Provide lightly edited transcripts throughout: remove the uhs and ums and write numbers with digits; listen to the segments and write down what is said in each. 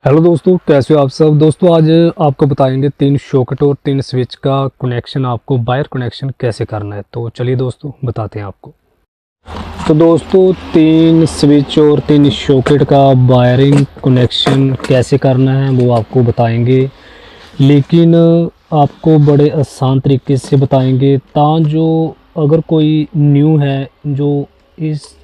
Hello दोस्तों, कैसे हो आप सब। दोस्तों आज आपको बताएंगे 3 सॉकेट और 3 स्विच का कनेक्शन, आपको वायर कनेक्शन कैसे करना है। तो चलिए दोस्तों बताते हैं आपको। तो दोस्तों 3 स्विच और 3 सॉकेट का वायरिंग कनेक्शन कैसे करना है वो आपको बताएंगे, लेकिन आपको बड़े आसान तरीके से बताएंगे जो अगर कोई न्यू है जो इस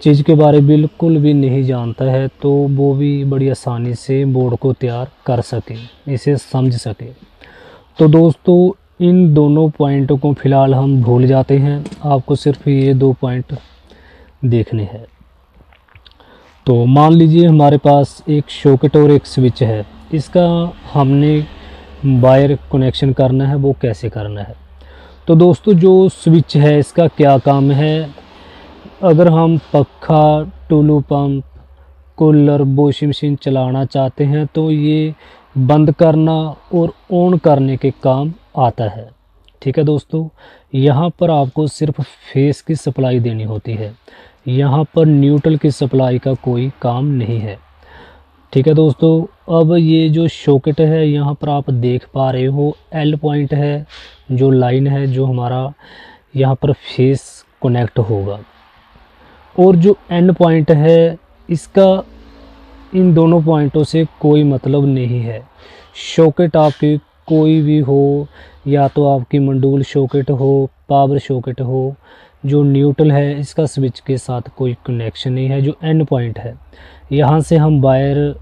चीज़ के बारे बिल्कुल भी नहीं जानता है तो वो भी बड़ी आसानी से बोर्ड को तैयार कर सके, इसे समझ सके। तो दोस्तों इन दोनों पॉइंटों को फ़िलहाल हम भूल जाते हैं, आपको सिर्फ ये 2 पॉइंट देखने हैं। तो मान लीजिए हमारे पास एक सॉकेट और एक स्विच है, इसका हमने वायर कनेक्शन करना है। वो कैसे करना है? तो दोस्तों जो स्विच है इसका क्या काम है, अगर हम पखा, Tullu pump, cooler, washing machine चलाना चाहते हैं तो ये बंद करना और ऑन करने के काम आता है। ठीक है दोस्तों, यहाँ पर आपको सिर्फ फेस की सप्लाई देनी होती है, यहाँ पर न्यूट्रल की सप्लाई का कोई काम नहीं है। ठीक है दोस्तों, अब ये जो सॉकेट है यहाँ पर आप देख पा रहे हो एल पॉइंट है, जो लाइन है जो हमारा यहाँ पर फेस कनेक्ट होगा, और जो एंड पॉइंट है इसका इन दोनों पॉइंटों से कोई मतलब नहीं है। सॉकेट आपकी कोई भी हो, या तो आपकी मंडूल सॉकेट हो, पावर सॉकेट हो, जो न्यूट्रल है इसका स्विच के साथ कोई कनेक्शन नहीं है। जो एंड पॉइंट है यहाँ से हम वायर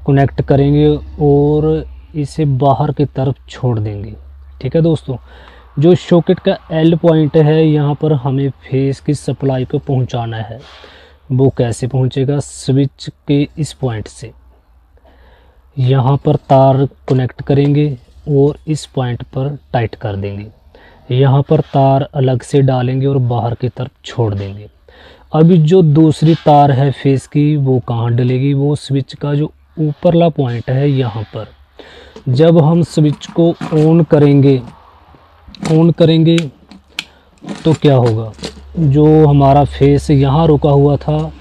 कनेक्ट करेंगे और इसे बाहर की तरफ छोड़ देंगे। ठीक है दोस्तों, जो सॉकेट का एल पॉइंट है यहाँ पर हमें फेस की सप्लाई को पहुँचाना है। वो कैसे पहुँचेगा? स्विच के इस पॉइंट से यहाँ पर तार कनेक्ट करेंगे और इस पॉइंट पर टाइट कर देंगे, यहाँ पर तार अलग से डालेंगे और बाहर की तरफ छोड़ देंगे। अभी जो दूसरी तार है फेस की वो कहाँ डलेगी? वो स्विच का जो ऊपरला पॉइंट है यहाँ पर। जब हम स्विच को ऑन करेंगे तो क्या होगा, जो हमारा फेस यहाँ रुका हुआ था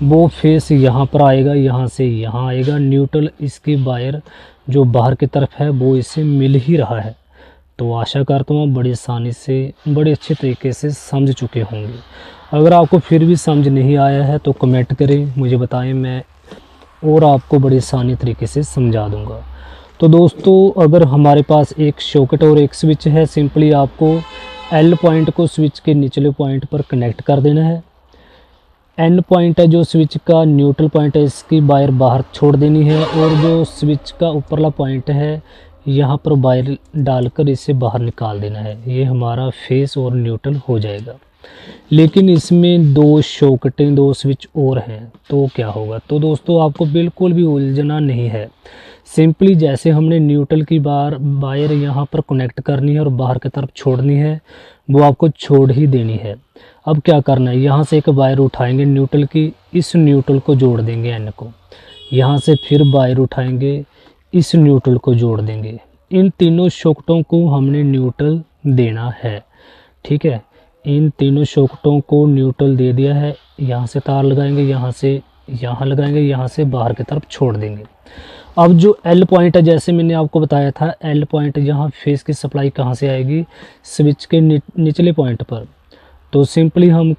वो फेस यहाँ पर आएगा, यहाँ से यहाँ आएगा। न्यूट्रल इसकी वायर जो बाहर की तरफ है वो इसे मिल ही रहा है। तो आशा करता हूँ आप बड़ी आसानी से बड़े अच्छे तरीके से समझ चुके होंगे। अगर आपको फिर भी समझ नहीं आया है तो कमेंट करें, मुझे बताएं, मैं और आपको बड़ी आसानी तरीके से समझा दूँगा। तो दोस्तों अगर हमारे पास एक सॉकेट और एक स्विच है, सिंपली आपको एल पॉइंट को स्विच के निचले पॉइंट पर कनेक्ट कर देना है। एंड पॉइंट है जो स्विच का न्यूट्रल पॉइंट है, इसकी वायर बाहर छोड़ देनी है, और जो स्विच का ऊपरला पॉइंट है यहाँ पर वायर डालकर इसे बाहर निकाल देना है। ये हमारा फेस और न्यूट्रल हो जाएगा। लेकिन इसमें 2 सॉकेटें, 2 स्विच और हैं, तो क्या होगा? तो दोस्तों आपको बिल्कुल भी उलझना नहीं है। सिंपली जैसे हमने न्यूट्रल की वायर यहाँ पर कनेक्ट करनी है और बाहर की तरफ छोड़नी है, वो आपको छोड़ ही देनी है। अब क्या करना है, यहाँ से एक वायर उठाएंगे न्यूट्रल की, इस न्यूट्रल को जोड़ देंगे एन को। यहाँ से फिर वायर उठाएंगे, इस न्यूट्रल को जोड़ देंगे। इन तीनों सॉकेटों को हमने न्यूट्रल देना है। ठीक है, इन तीनों सॉकेटों को न्यूट्रल दे दिया है। यहाँ से तार लगाएंगे, यहाँ से यहाँ लगाएंगे, यहाँ से बाहर की तरफ छोड़ देंगे। अब जो एल पॉइंट है, जैसे मैंने आपको बताया था, एल पॉइंट यहाँ फेस की सप्लाई कहाँ से आएगी? स्विच के निचले पॉइंट पर। तो सिंपली हम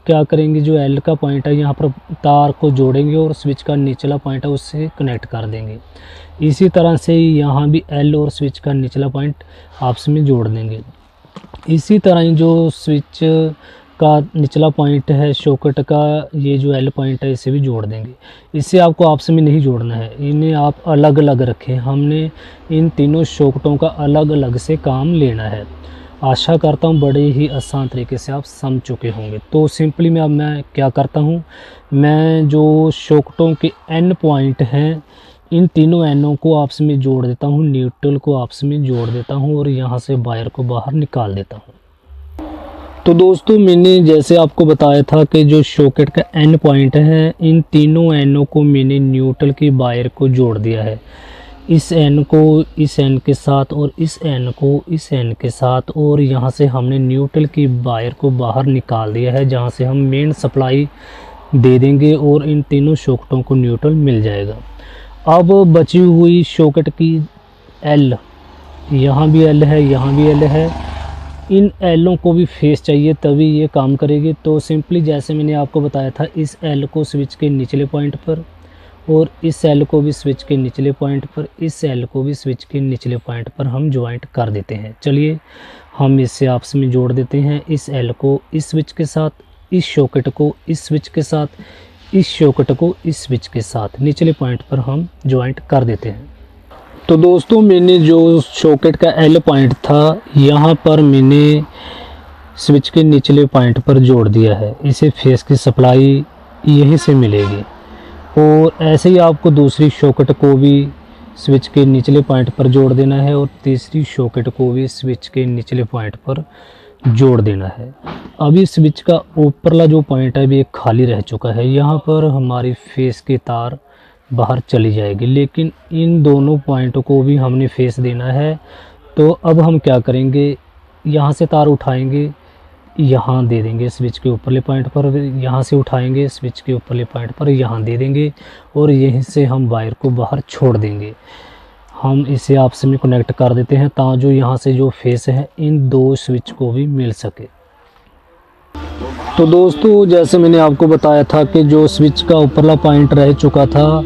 क्या करेंगे, जो एल का पॉइंट है यहाँ पर तार को जोड़ेंगे और स्विच का निचला पॉइंट है उससे कनेक्ट कर देंगे। इसी तरह से यहाँ भी एल और स्विच का निचला पॉइंट आपस में जोड़ देंगे। इसी तरह जो स्विच का निचला पॉइंट है सॉकेट का, ये जो एल पॉइंट है इसे भी जोड़ देंगे। इसे आपको आपस में नहीं जोड़ना है, इन्हें आप अलग अलग रखें। हमने इन तीनों सॉकेटों का अलग अलग से काम लेना है। आशा करता हूँ बड़े ही आसान तरीके से आप समझ चुके होंगे। तो सिंपली मैं क्या करता हूँ, मैं जो सॉकेटों के एन पॉइंट हैं इन तीनों एनों को आपस में जोड़ देता हूँ, न्यूट्रल को आपस में जोड़ देता हूँ और यहाँ से वायर को बाहर निकाल देता हूँ। तो दोस्तों मैंने जैसे आपको बताया था कि जो सॉकेट का एन पॉइंट है, इन तीनों एनों को मैंने न्यूट्रल की वायर को जोड़ दिया है। इस एन को इस एन के साथ और इस एन को इस एन के साथ, और यहाँ से हमने न्यूट्रल की वायर को बाहर निकाल दिया है, जहाँ से हम मेन सप्लाई दे देंगे और इन तीनों सॉकेटों को न्यूट्रल मिल जाएगा। अब बची हुई सॉकेट की एल, यहाँ भी एल है, यहाँ भी एल है, इन एलों को भी फेस चाहिए तभी ये काम करेगी। तो सिंपली जैसे मैंने आपको बताया था, इस एल को स्विच के निचले पॉइंट पर और इस एल को भी स्विच के निचले पॉइंट पर, इस एल को भी स्विच के निचले पॉइंट पर हम ज्वाइंट कर देते हैं। चलिए हम इससे आपस में जोड़ देते हैं, इस एल को इस स्विच के साथ, इस सॉकेट को इस स्विच के साथ, इस सॉकेट को इस स्विच के साथ निचले पॉइंट पर हम ज्वाइंट कर देते हैं। तो दोस्तों मैंने जो सॉकेट का एल पॉइंट था, यहाँ पर मैंने स्विच के निचले पॉइंट पर जोड़ दिया है। इसे फेस की सप्लाई यहीं से मिलेगी और ऐसे ही आपको दूसरी सॉकेट को भी स्विच के निचले पॉइंट पर जोड़ देना है और तीसरी सॉकेट को भी स्विच के निचले पॉइंट पर जोड़ देना है। अभी स्विच का ऊपरला जो पॉइंट है अभी खाली रह चुका है, यहाँ पर हमारी फेस की तार बाहर चली जाएगी, लेकिन इन दोनों पॉइंटों को भी हमने फेस देना है। तो अब हम क्या करेंगे, यहाँ से तार उठाएंगे, यहाँ दे देंगे स्विच के ऊपरले पॉइंट पर, यहाँ से उठाएंगे स्विच के ऊपरले पॉइंट पर, यहाँ दे देंगे और यहीं से हम वायर को बाहर छोड़ देंगे। हम इसे आपस में कनेक्ट कर देते हैं ताकि जो यहाँ से जो फेस है इन दो स्विच को भी मिल सके। तो दोस्तों जैसे मैंने आपको बताया था कि जो स्विच का ऊपरला पॉइंट रह चुका था,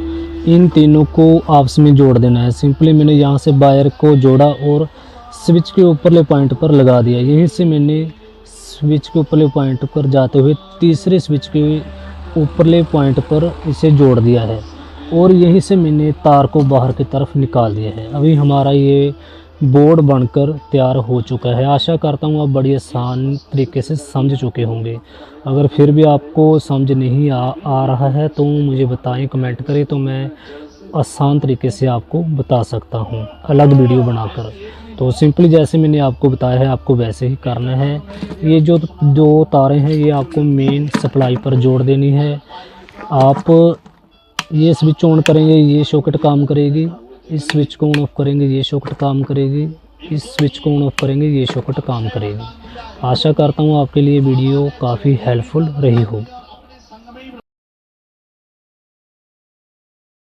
इन तीनों को आपस में जोड़ देना है। सिंपली मैंने यहाँ से वायर को जोड़ा और स्विच के ऊपरले पॉइंट पर लगा दिया। यहीं से मैंने स्विच के ऊपरले पॉइंट पर जाते हुए तीसरे स्विच के ऊपरले पॉइंट पर इसे जोड़ दिया है और यहीं से मैंने तार को बाहर की तरफ निकाल दिया है। अभी हमारा ये बोर्ड बनकर तैयार हो चुका है। आशा करता हूँ आप बड़ी आसान तरीके से समझ चुके होंगे। अगर फिर भी आपको समझ नहीं आ रहा है तो मुझे बताएं, कमेंट करें, तो मैं आसान तरीके से आपको बता सकता हूँ अलग वीडियो बनाकर। तो सिंपली जैसे मैंने आपको बताया है आपको वैसे ही करना है। ये जो दो तारें हैं ये आपको मेन सप्लाई पर जोड़ देनी है। आप ये स्विच ऑन करेंगे ये सॉकेट काम करेगी, इस स्विच को ऑन ऑफ करेंगे ये सॉकेट काम करेगी, इस स्विच को ऑन ऑफ करेंगे ये सॉकेट काम करेगी। आशा करता हूँ आपके लिए वीडियो काफ़ी हेल्पफुल रही हो।